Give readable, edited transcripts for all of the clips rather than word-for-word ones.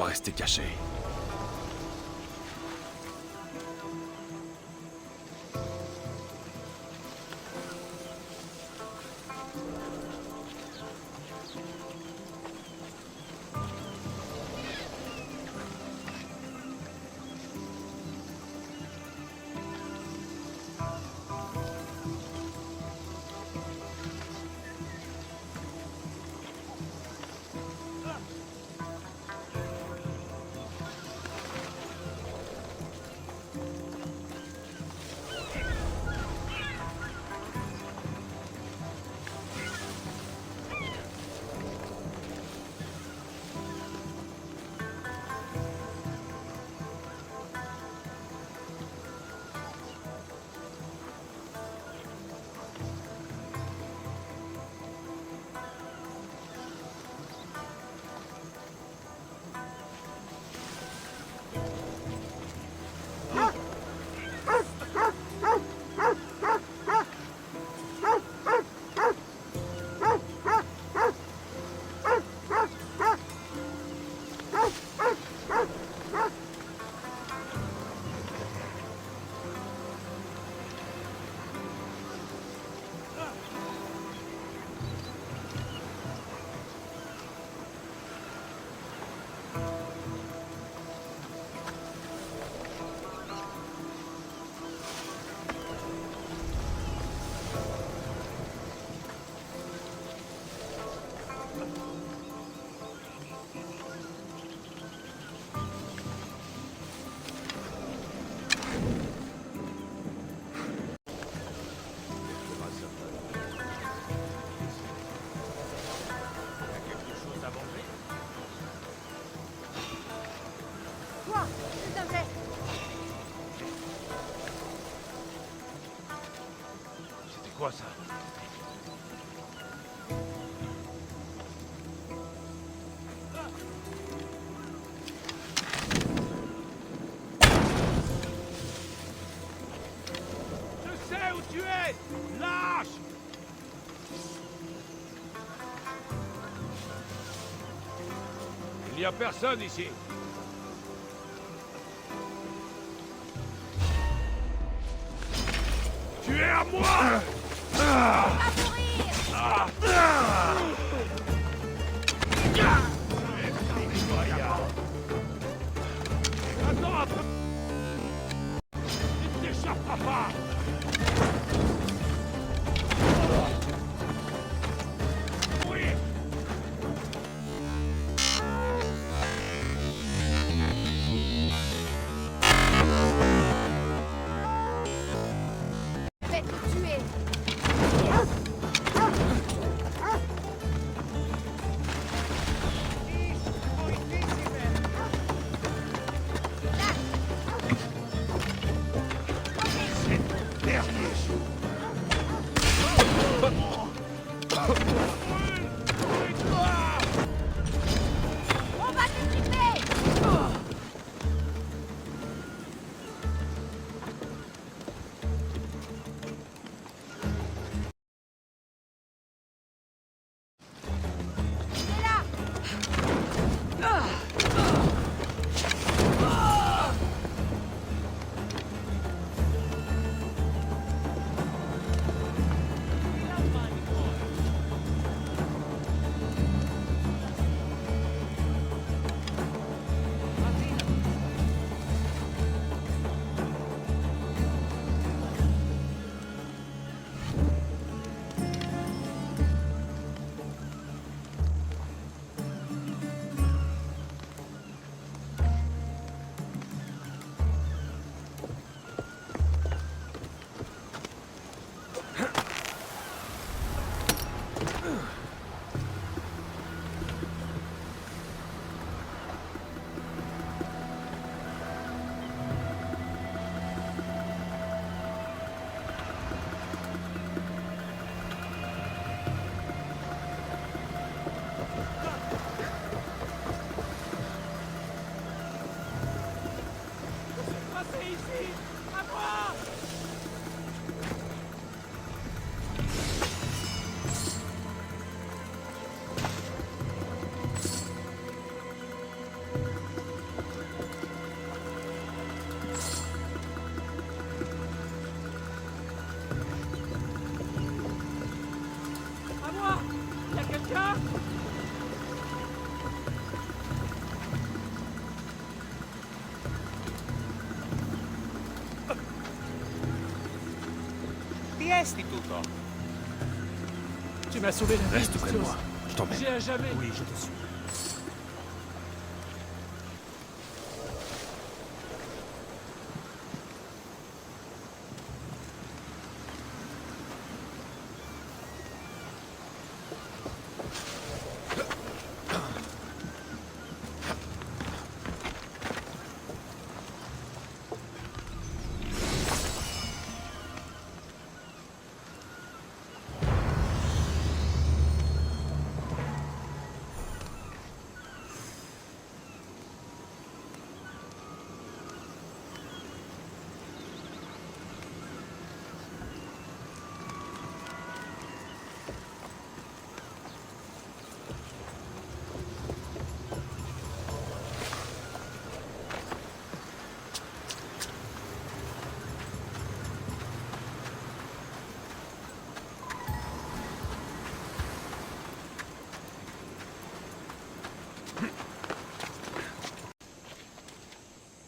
doit rester caché. C'était quoi ça? Je sais où tu es! Lâche! Il n'y a personne ici. Tu es à moi! Attends un peu! Il ne t'échappera pas! Oui! è istituto? Tu m'as sauvé la vie. Reste près de moi, je t'emmène. J'ai à jamais. Oui, je te suis.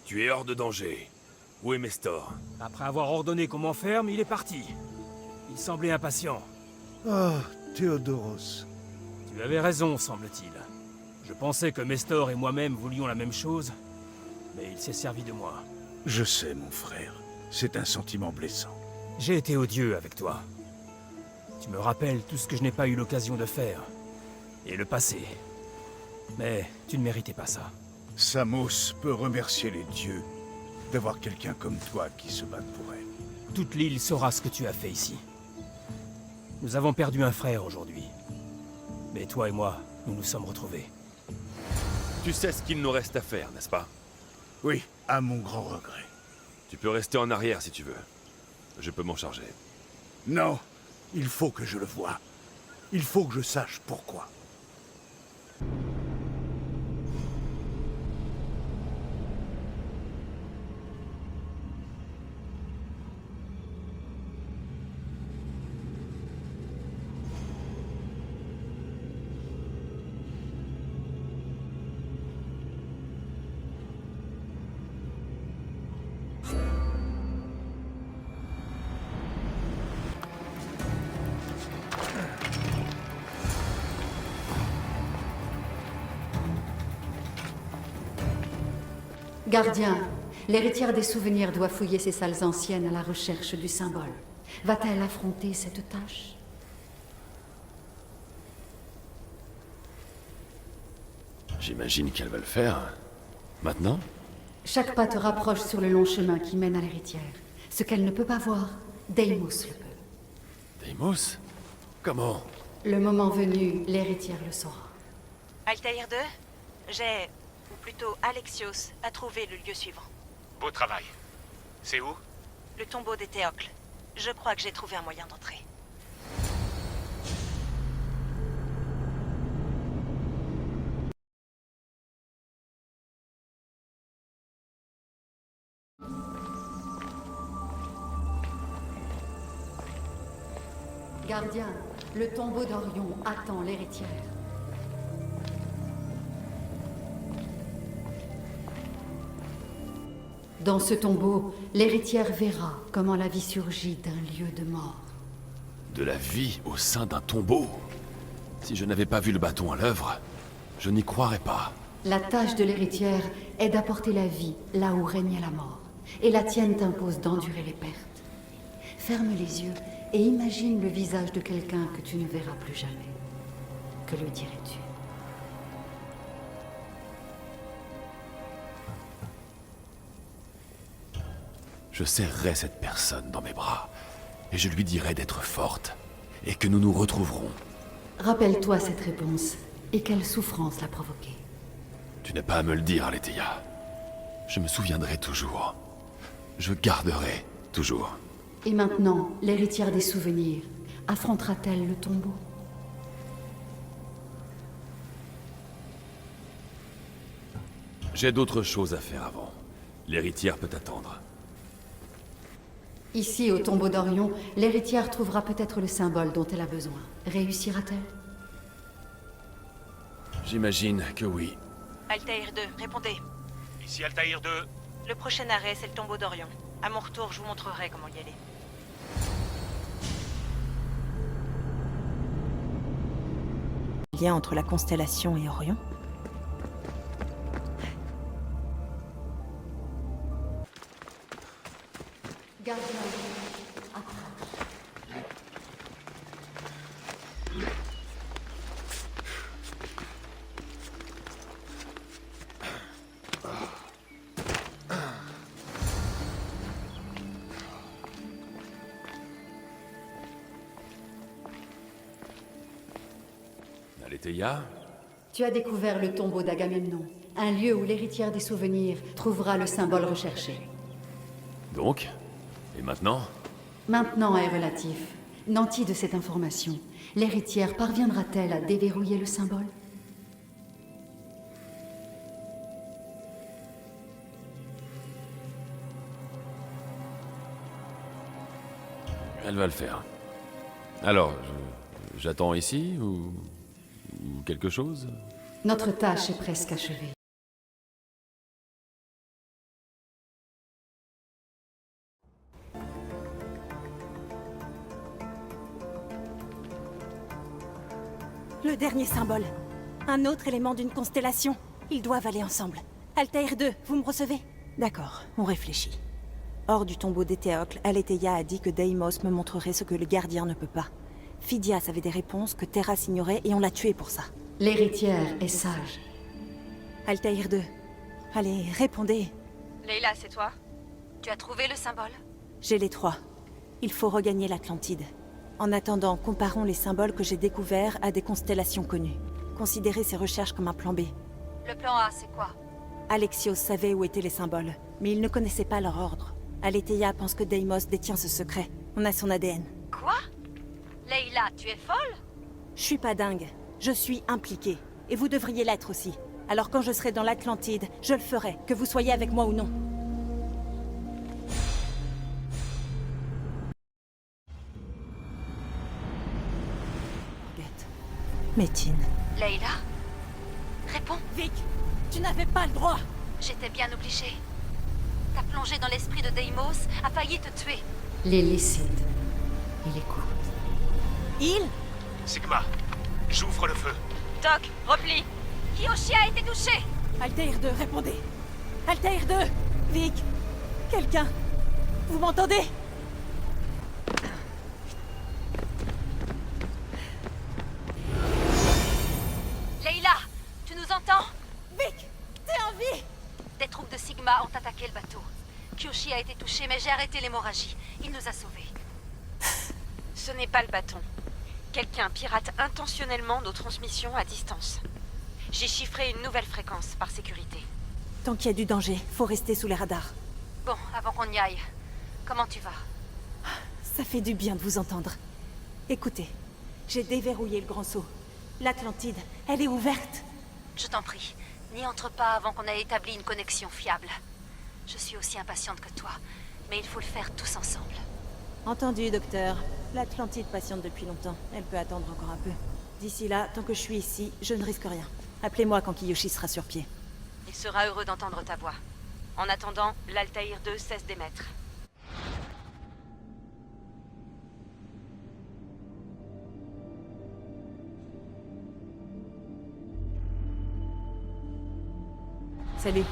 Tu es hors de danger. Où est Mestor? Après avoir ordonné qu'on m'enferme, il est parti. Il semblait impatient. Ah, Théodoros. Tu avais raison, semble-t-il. Je pensais que Mestor et moi-même voulions la même chose, mais il s'est servi de moi. Je sais, mon frère. C'est un sentiment blessant. J'ai été odieux avec toi. Tu me rappelles tout ce que je n'ai pas eu l'occasion de faire. Et le passé. Mais tu ne méritais pas ça. Samos peut remercier les dieux d'avoir quelqu'un comme toi qui se batte pour elle. Toute l'île saura ce que tu as fait ici. Nous avons perdu un frère aujourd'hui. Mais toi et moi, nous nous sommes retrouvés. Tu sais ce qu'il nous reste à faire, n'est-ce pas? Oui, à mon grand regret. Tu peux rester en arrière si tu veux. Je peux m'en charger. Non, il faut que je le voie. Il faut que je sache pourquoi. Gardien, l'héritière des souvenirs doit fouiller ces salles anciennes à la recherche du symbole. Va-t-elle affronter cette tâche? J'imagine qu'elle va le faire. Maintenant? Chaque pas te rapproche sur le long chemin qui mène à l'héritière. Ce qu'elle ne peut pas voir, Deimos le peut. Deimos? Comment? Le moment venu, l'héritière le saura. Altaïr 2, j'ai, ou plutôt Alexios, a trouvé le lieu suivant. Beau travail. C'est où? Le tombeau des Théocles. Je crois que j'ai trouvé un moyen d'entrer. Gardien, le tombeau d'Orion attend l'héritière. Dans ce tombeau, l'héritière verra comment la vie surgit d'un lieu de mort. De la vie au sein d'un tombeau? Si je n'avais pas vu le bâton à l'œuvre, je n'y croirais pas. La tâche de l'héritière est d'apporter la vie là où régnait la mort. Et la tienne t'impose d'endurer les pertes. Ferme les yeux et imagine le visage de quelqu'un que tu ne verras plus jamais. Que lui dirais-tu? Je serrerai cette personne dans mes bras, et je lui dirai d'être forte, et que nous nous retrouverons. Rappelle-toi cette réponse, et quelle souffrance l'a provoquée. Tu n'as pas à me le dire, Aletheia. Je me souviendrai toujours. Je garderai toujours. Et maintenant, l'héritière des souvenirs, affrontera-t-elle le tombeau? J'ai d'autres choses à faire avant. L'héritière peut attendre. Ici, au tombeau d'Orion, l'héritière trouvera peut-être le symbole dont elle a besoin. Réussira-t-elle? J'imagine que oui. Altaïr 2, répondez. Ici Altaïr 2. Le prochain arrêt, c'est le tombeau d'Orion. À mon retour, je vous montrerai comment y aller. lien entre la constellation et Orion? Gardien, Aletheia? tu as découvert le tombeau d'Agamemnon, un lieu où l'héritière des souvenirs trouvera le symbole recherché. Donc? Et maintenant? Maintenant est relatif. Nanti de cette information, l'héritière parviendra-t-elle à déverrouiller le symbole? Elle va le faire. Alors, j'attends ici ou quelque chose? Notre tâche est presque achevée. Le dernier symbole. Un autre élément d'une constellation. Ils doivent aller ensemble. Altair 2, vous me recevez? D'accord, on réfléchit. Hors du tombeau d'Éthéocle, Aletheia a dit que Deimos me montrerait ce que le gardien ne peut pas. Phidias avait des réponses que Terras ignorait et on l'a tué pour ça. L'héritière est sage. Altair 2, allez, répondez. Leila, c'est toi? Tu as trouvé le symbole? J'ai les trois. Il faut regagner l'Atlantide. En attendant, comparons les symboles que j'ai découverts à des constellations connues. Considérez ces recherches comme un plan B. Le plan A, c'est quoi? Alexios savait où étaient les symboles, mais il ne connaissait pas leur ordre. Aletheia pense que Deimos détient ce secret. On a son ADN. Quoi? Leila, tu es folle? Je suis pas dingue. Je suis impliquée. Et vous devriez l'être aussi. Alors quand je serai dans l'Atlantide, je le ferai, que vous soyez avec moi ou non. Morgette. Métine. Leila? Réponds. Vic, tu n'avais pas le droit. J'étais bien obligée. Ta plongée dans l'esprit de Deimos a failli te tuer. Les Lycides. Il écoute. Il? Sigma, j'ouvre le feu. Doc, replie. Kiyoshi a été touché. Altair 2, répondez. Altair 2. Vic. Quelqu'un. Vous m'entendez? Leila, tu nous entends? Vic, t'es en vie? Des troupes de Sigma ont attaqué le bateau. Kyoshi a été touché, mais j'ai arrêté l'hémorragie. Il nous a sauvés. Ce n'est pas le bâton. Quelqu'un pirate intentionnellement nos transmissions à distance. J'ai chiffré une nouvelle fréquence par sécurité. Tant qu'il y a du danger, faut rester sous les radars. Bon, avant qu'on y aille, comment tu vas? Ça fait du bien de vous entendre. Écoutez, j'ai déverrouillé le grand saut. L'Atlantide, elle est ouverte. Je t'en prie, n'y entre pas avant qu'on ait établi une connexion fiable. Je suis aussi impatiente que toi, mais il faut le faire tous ensemble. Entendu, docteur. L'Atlantide patiente depuis longtemps. Elle peut attendre encore un peu. D'ici là, tant que je suis ici, je ne risque rien. Appelez-moi quand Kiyoshi sera sur pied. Il sera heureux d'entendre ta voix. En attendant, l'Altaïr 2 cesse d'émettre. Salut.